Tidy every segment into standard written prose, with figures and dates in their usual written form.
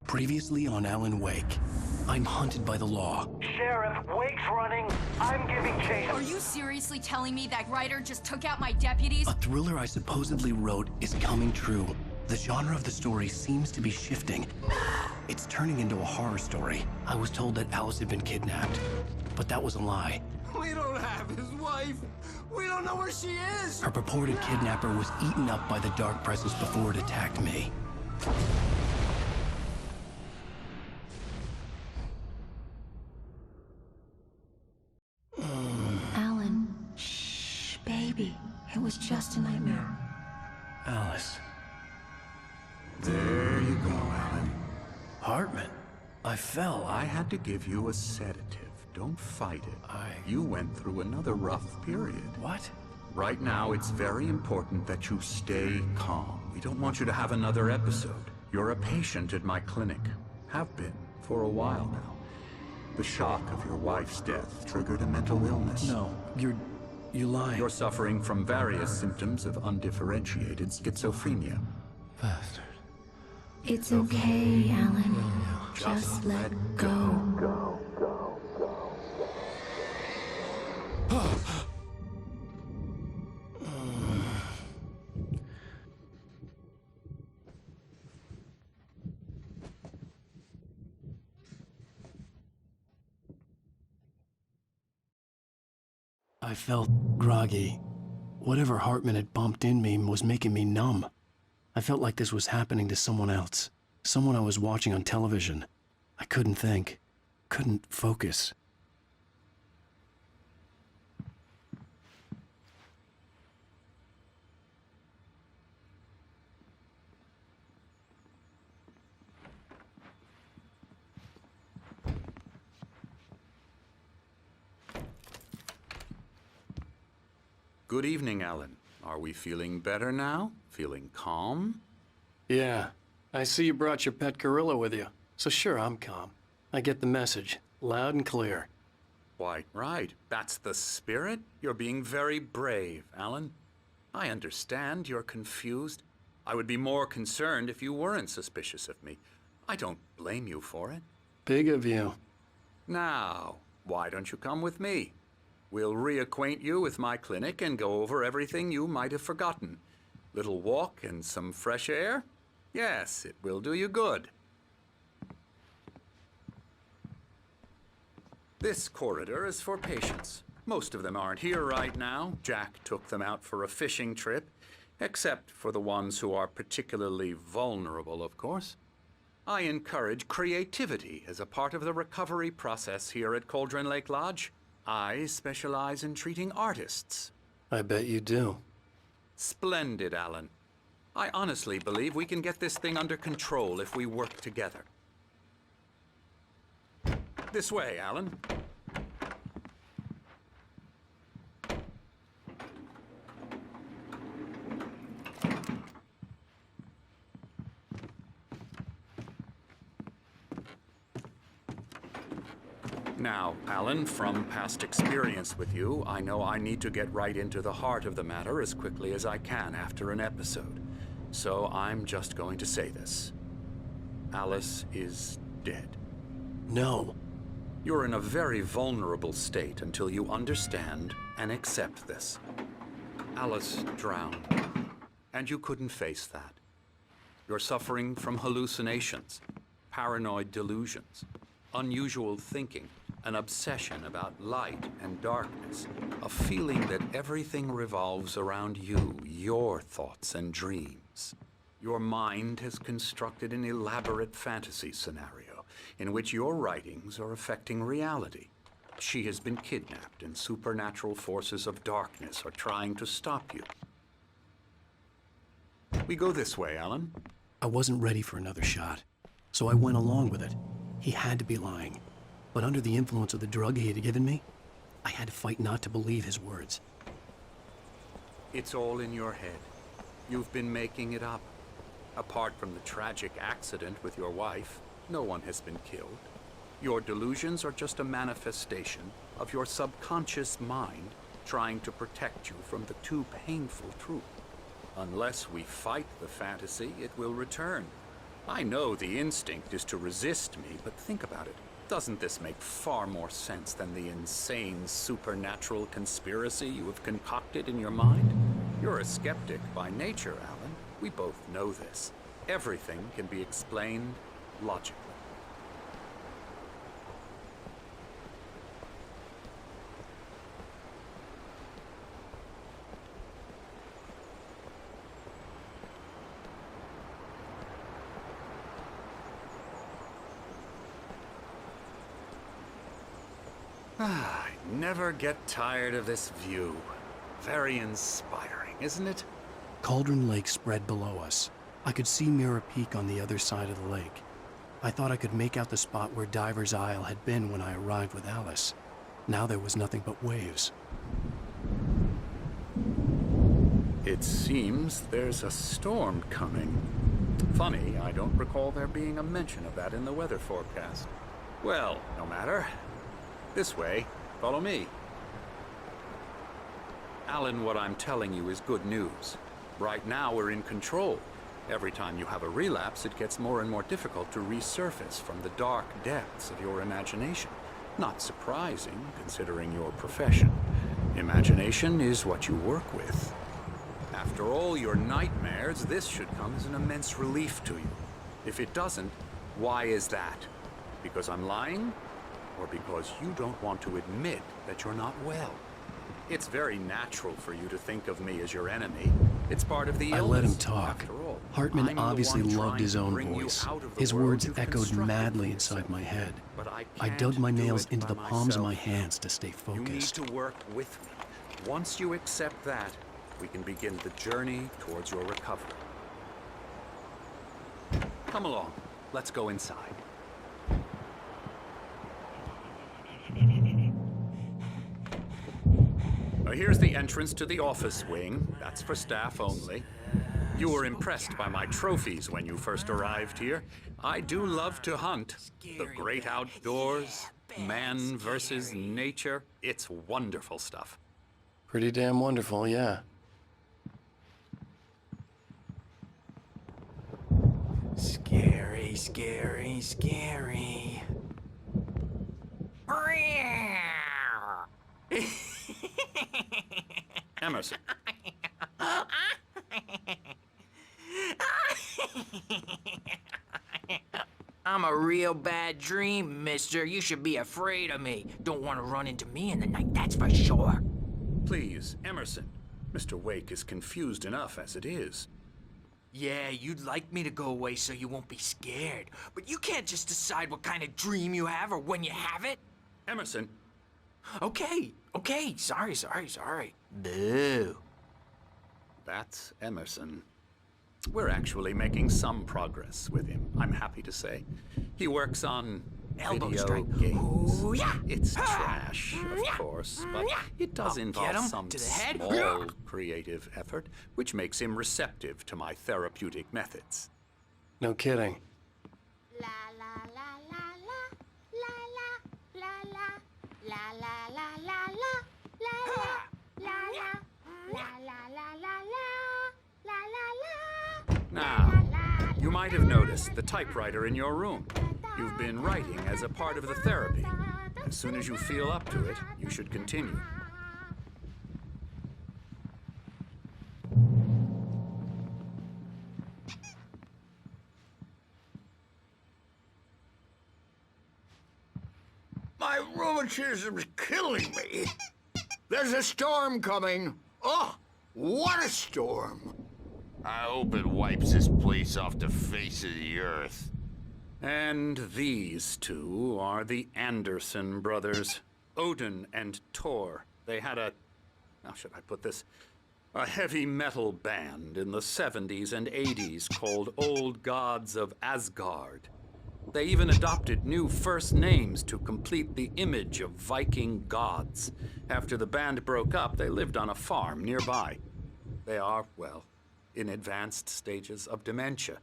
Previously on Alan Wake, I'm hunted by the law. Sheriff, Wake's running. I'm giving chase. Are you seriously telling me that writer just took out my deputies? A thriller I supposedly wrote is coming true. The genre of the story seems to be shifting. It's turning into a horror story. I was told that Alice had been kidnapped, but that was a lie. We don't have his wife. We don't know where she is. Her purported kidnapper was eaten up by the dark presence before it attacked me. Alan, shh, baby. It was just a nightmare. Alice. There you go, Alan. Hartman. I fell. I had to give you a sedative. Don't fight it. You went through another rough period. What? Right now, it's very important that you stay calm. We don't want you to have another episode. You're a patient at my clinic. Have been for a while now. The shock of your wife's death triggered a mental illness. No, you're lying. You're suffering from various symptoms of undifferentiated schizophrenia. Bastard. It's okay, Alan. Just let go. I felt groggy. Whatever Hartman had bumped in me was making me numb. I felt like this was happening to someone else. Someone I was watching on television. I couldn't think. Couldn't focus. Good evening, Alan. Are we feeling better now? Feeling calm? Yeah. I see you brought your pet gorilla with you. So sure, I'm calm. I get the message. Loud and clear. Quite right. That's the spirit. You're being very brave, Alan. I understand you're confused. I would be more concerned if you weren't suspicious of me. I don't blame you for it. Big of you. Now, why don't you come with me? We'll reacquaint you with my clinic and go over everything you might have forgotten. Little walk and some fresh air? Yes, it will do you good. This corridor is for patients. Most of them aren't here right now. Jack took them out for a fishing trip, except for the ones who are particularly vulnerable, of course. I encourage creativity as a part of the recovery process here at Cauldron Lake Lodge. I specialize in treating artists. I bet you do. Splendid, Alan. I honestly believe we can get this thing under control if we work together. This way, Alan. Now, Alan, from past experience with you, I know I need to get right into the heart of the matter as quickly as I can after an episode. So I'm just going to say this. Alice is dead. No. You're in a very vulnerable state until you understand and accept this. Alice drowned, and you couldn't face that. You're suffering from hallucinations, paranoid delusions, unusual thinking, an obsession about light and darkness, a feeling that everything revolves around you, your thoughts and dreams. Your mind has constructed an elaborate fantasy scenario in which your writings are affecting reality. She has been kidnapped and supernatural forces of darkness are trying to stop you. We go this way, Alan. I wasn't ready for another shot, so I went along with it. He had to be lying. But under the influence of the drug he had given me, I had to fight not to believe his words. It's all in your head. You've been making it up. Apart from the tragic accident with your wife, no one has been killed. Your delusions are just a manifestation of your subconscious mind trying to protect you from the too painful truth. Unless we fight the fantasy, it will return. I know the instinct is to resist me, but think about it. Doesn't this make far more sense than the insane supernatural conspiracy you have concocted in your mind? You're a skeptic by nature, Alan. We both know this. Everything can be explained logically. I never get tired of this view. Very inspiring, isn't it? Cauldron Lake spread below us. I could see Mirror Peak on the other side of the lake. I thought I could make out the spot where Diver's Isle had been when I arrived with Alice. Now there was nothing but waves. It seems there's a storm coming. Funny, I don't recall there being a mention of that in the weather forecast. Well, no matter. This way. Follow me. Alan, what I'm telling you is good news. Right now, we're in control. Every time you have a relapse, it gets more and more difficult to resurface from the dark depths of your imagination. Not surprising, considering your profession. Imagination is what you work with. After all your nightmares, this should come as an immense relief to you. If it doesn't, why is that? Because I'm lying? Or because you don't want to admit that you're not well? It's very natural for you to think of me as your enemy. It's part of the illness. I let him talk. After all, Hartman I'm the obviously one loved trying his to own bring you voice. out of the His world words you've echoed constructed madly for inside yourself. my head. But I I can't dug my do nails it into by the palms of my myself. hands to stay You need focused. to work with me. Once you accept that, we can begin the journey towards your recovery. Come along. Let's go inside. Here's the entrance to the office wing. That's for staff only. You were impressed by my trophies when you first arrived here. I do love to hunt. The great outdoors, man versus nature. It's wonderful stuff. Pretty damn wonderful, yeah. Scary, scary, scary. Emerson. I'm a real bad dream, mister. You should be afraid of me. Don't want to run into me in the night, that's for sure. Please, Emerson. Mr. Wake is confused enough as it is. Yeah, you'd like me to go away so you won't be scared. But you can't just decide what kind of dream you have or when you have it. Emerson. Okay, sorry. Boo. That's Emerson. We're actually making some progress with him, I'm happy to say. He works on Elbow video strike. games. Ooh, yeah. It's trash, of course, but it does I'll involve get him some to the head. small creative effort, which makes him receptive to my therapeutic methods. No kidding. La la la la la la la la la la la la la la la la la la la la. Now, you might have noticed the typewriter in your room. You've been writing as a part of the therapy. As soon as you feel up to it, you should continue. My rheumatism's killing me. There's a storm coming. Oh, what a storm. I hope it wipes this place off the face of the earth. And these two are the Anderson brothers, Odin and Thor. They had how should I put this? A heavy metal band in the 70s and 80s called Old Gods of Asgard. They even adopted new first names to complete the image of Viking gods. After the band broke up, they lived on a farm nearby. They are, well, in advanced stages of dementia.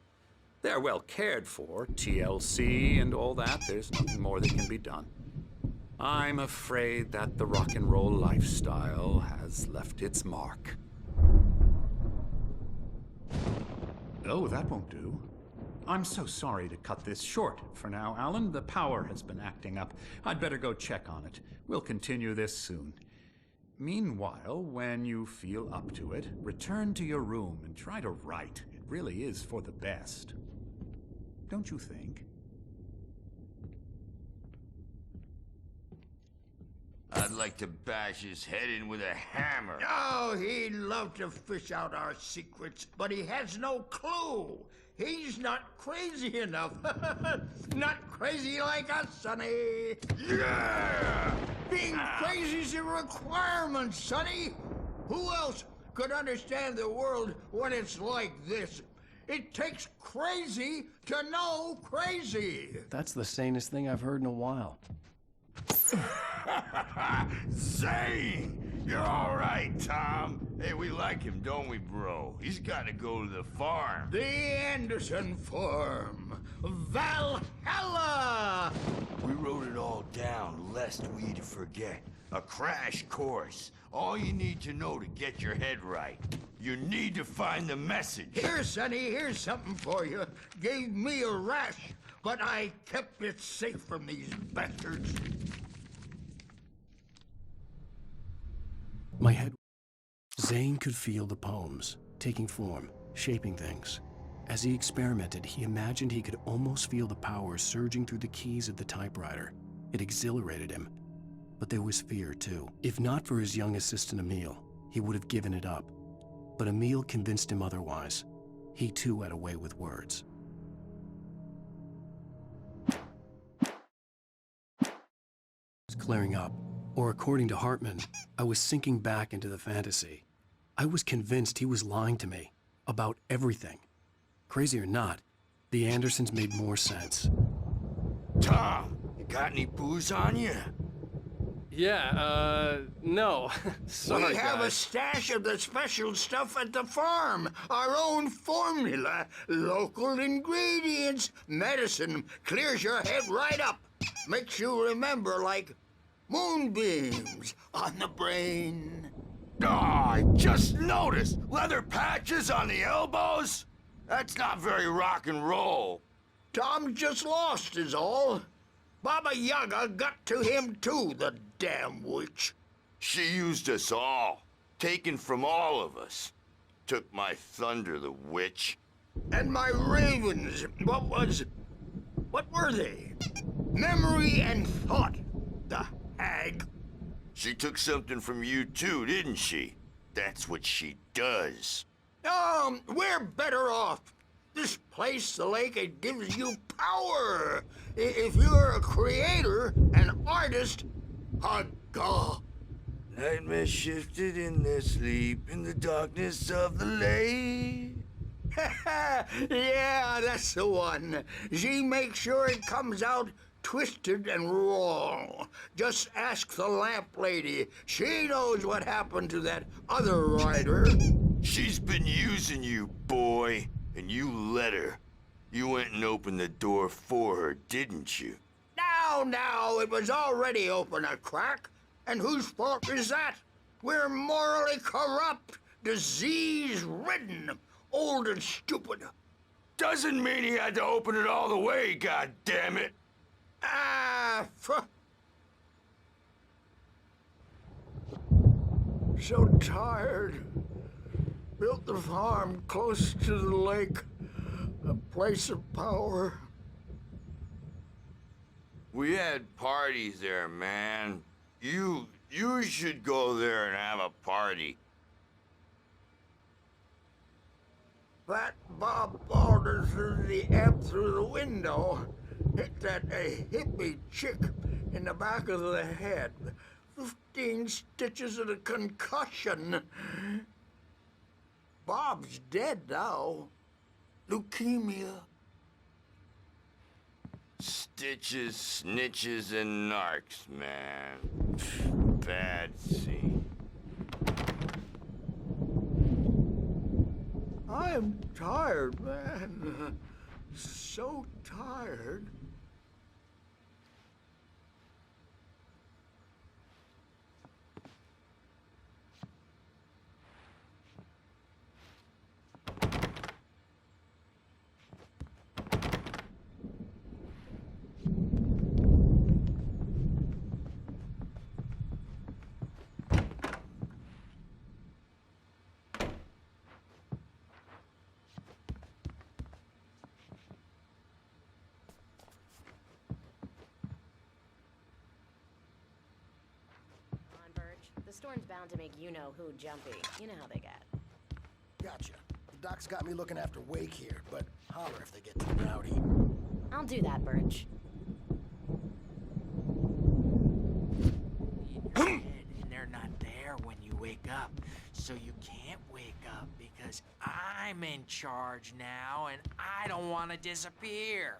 They're well cared for, TLC and all that. There's nothing more that can be done. I'm afraid that the rock and roll lifestyle has left its mark. Oh, that won't do. I'm so sorry to cut this short for now, Alan. The power has been acting up. I'd better go check on it. We'll continue this soon. Meanwhile, when you feel up to it, return to your room and try to write. It really is for the best. Don't you think? I'd like to bash his head in with a hammer. Oh, he'd love to fish out our secrets, but he has no clue. He's not crazy enough. Not crazy like us, Sonny. Yeah! Being crazy's a requirement, Sonny. Who else could understand the world when it's like this? It takes crazy to know crazy. That's the sanest thing I've heard in a while. Zane! You're all right, Tom. Hey, we like him, don't we, bro? He's got to go to the farm. The Anderson Farm. Valhalla! We wrote it all down lest we forget. A crash course. All you need to know to get your head right. You need to find the message. Here, Sonny, here's something for you. Gave me a rash, but I kept it safe from these bastards. My head... Zane could feel the poems, taking form, shaping things. As he experimented, he imagined he could almost feel the power surging through the keys of the typewriter. It exhilarated him. But there was fear, too. If not for his young assistant Emil, he would have given it up. But Emil convinced him otherwise. He, too, had a way with words. It's clearing up. Or according to Hartman, I was sinking back into the fantasy. I was convinced he was lying to me about everything. Crazy or not, the Andersons made more sense. Tom, you got any booze on you? Yeah, no. Sorry, we have a guys. stash of the special stuff at the farm. Our own formula. Local ingredients. Medicine clears your head right up. Makes you remember like moonbeams on the brain. Oh, I just noticed. Leather patches on the elbows? That's not very rock and roll. Tom just lost is all. Baba Yaga got to him too, the damn witch. She used us all. Taken from all of us. Took my thunder, the witch. And my ravens, what were they? Memory and thought, the hag. She took something from you too, didn't she? That's what she does. We're better off. This place, the lake, it gives you power. If you're a creator, an artist, a god. Nightmare shifted in their sleep in the darkness of the lake. Yeah, that's the one. She makes sure it comes out twisted and wrong. Just ask the lamp lady. She knows what happened to that other rider. She's been using you, boy, and you let her. You went and opened the door for her, didn't you? Now, it was already open a crack. And whose fault is that? We're morally corrupt, disease-ridden, old and stupid. Doesn't mean he had to open it all the way, goddammit. So tired. Built the farm close to the lake, a place of power. We had parties there, man. You should go there and have a party. That Bob Balder threw the amp through the window, hit that hippie chick in the back of the head. 15 stitches and a concussion. Bob's dead now. Leukemia. Stitches, snitches, and narcs, man. Bad scene. I am tired, man. So tired. storm's bound to make you-know-who jumpy. You know how they get. Gotcha. The doc's got me looking after Wake here, but holler if they get too rowdy. I'll do that, Birch. In your head, and they're not there when you wake up. So you can't wake up because I'm in charge now, and I don't want to disappear.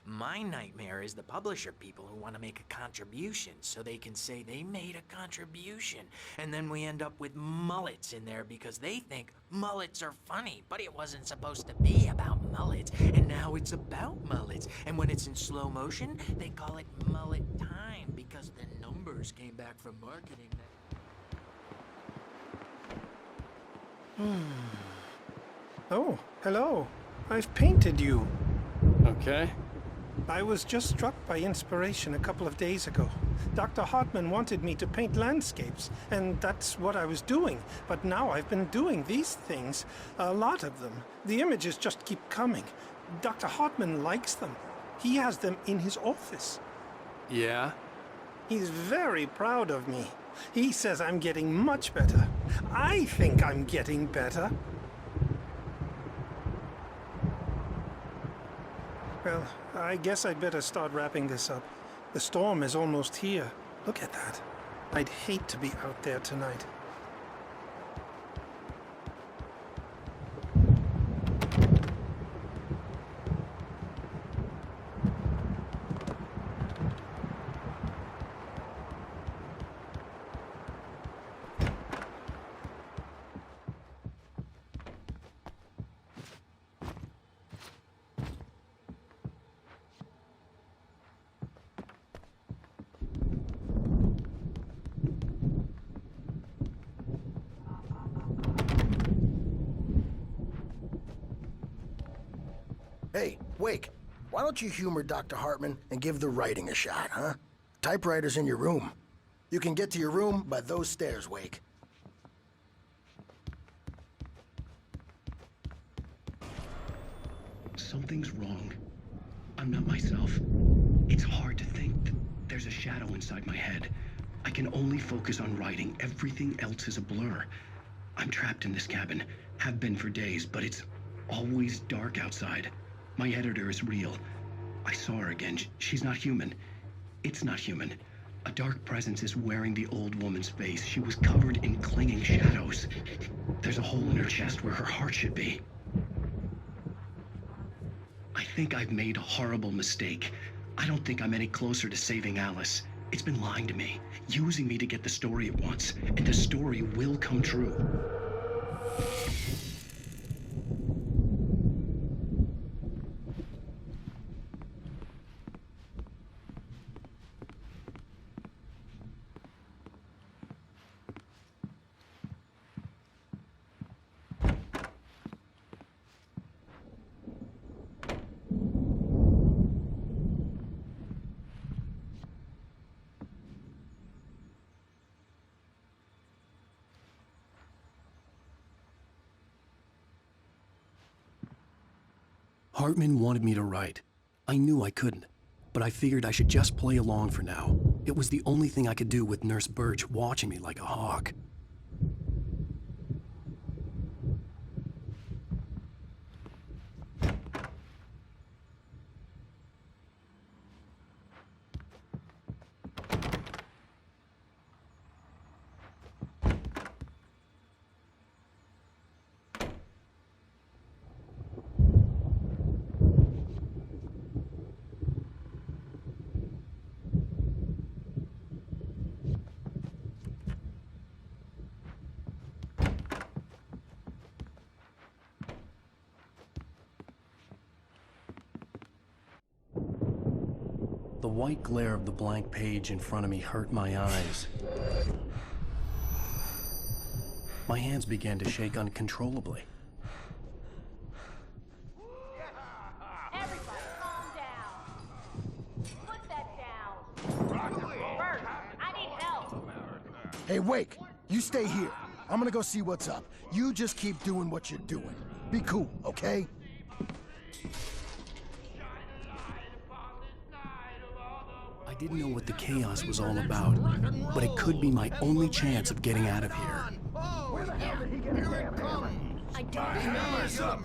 My nightmare is the publisher people who want to make a contribution so they can say they made a contribution. And then we end up with mullets in there because they think mullets are funny, but it wasn't supposed to be about mullets. And now it's about mullets. And when it's in slow motion, they call it mullet time because the numbers came back from marketing. Oh, hello. I've painted you. Okay. I was just struck by inspiration a couple of days ago. Dr. Hartman wanted me to paint landscapes, and that's what I was doing. But now I've been doing these things, a lot of them. The images just keep coming. Dr. Hartman likes them. He has them in his office. Yeah? He's very proud of me. He says I'm getting much better. I think I'm getting better. Well, I guess I'd better start wrapping this up. The storm is almost here. Look at that. I'd hate to be out there tonight. Hey, Wake, why don't you humor Dr. Hartman and give the writing a shot, huh? Typewriter's in your room. You can get to your room by those stairs, Wake. Something's wrong. I'm not myself. It's hard to think. There's a shadow inside my head. I can only focus on writing. Everything else is a blur. I'm trapped in this cabin. Have been for days, but it's always dark outside. My editor is real. I saw her again. She's not human. It's not human. A dark presence is wearing the old woman's face. She was covered in clinging shadows. There's a hole in her chest where her heart should be. I think I've made a horrible mistake. I don't think I'm any closer to saving Alice. It's been lying to me, using me to get the story it wants, and the story will come true. Hartman wanted me to write. I knew I couldn't, but I figured I should just play along for now. It was the only thing I could do with Nurse Birch watching me like a hawk. The white glare of the blank page in front of me hurt my eyes. My hands began to shake uncontrollably. Everybody calm down. Put that down. Bert, I need help. Hey, Wake, you stay here. I'm gonna go see what's up. You just keep doing what you're doing. Be cool, okay? I didn't know what the chaos was all about, but it could be my only chance of getting out of here. Oh, yeah, here it comes. I don't Time's up.